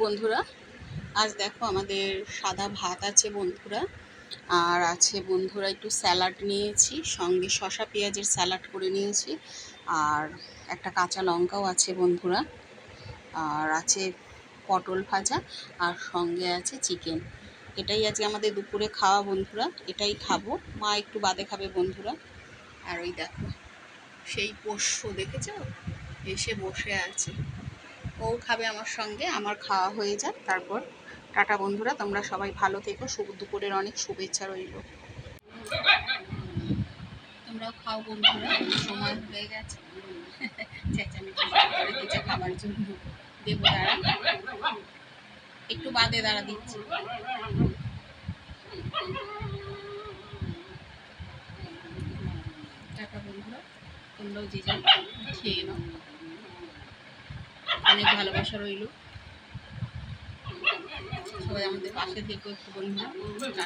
বন্ধুরা, আজ দেখো আমাদের সাদা ভাত আছে বন্ধুরা, আর আছে বন্ধুরা একটু স্যালাড নিয়েছি, সঙ্গে শসা পেঁয়াজের স্যালাড করে নিয়েছি, আর একটা কাঁচা লঙ্কাও আছে বন্ধুরা, আর আছে পটল ভাজা, আর সঙ্গে আছে চিকেন। এটাই আজকে আমাদের দুপুরে খাওয়া বন্ধুরা, এটাই খাবো। মা একটু বাদে খাবে বন্ধুরা। আর ওই দেখো সেই পোষ্য দেখেছো, এসে বসে আছে, ও খাবে আমার সঙ্গে, আমার খাওয়া হয়ে যাক তারপর। টাটা বন্ধুরা, তোমরা সবাই ভালো থেকো, দুপুরের অনেক শুভেচ্ছা রইল। তোমরাও খাও বন্ধুরা, সময় হয়ে গেছে। চেঁচামেচি করে দিচ্ছে খাবার জন্য, দেবো দাঁড়া, একটু বাদে দাঁড়া দিচ্ছি। টাটা বন্ধুরা, তোমরাও যে যাও খেয়ে নাও, অনেক ভালোবাসা রইল। সবাই আমাদের পাশে থেকো একটু বন্ধুরা। টাটা।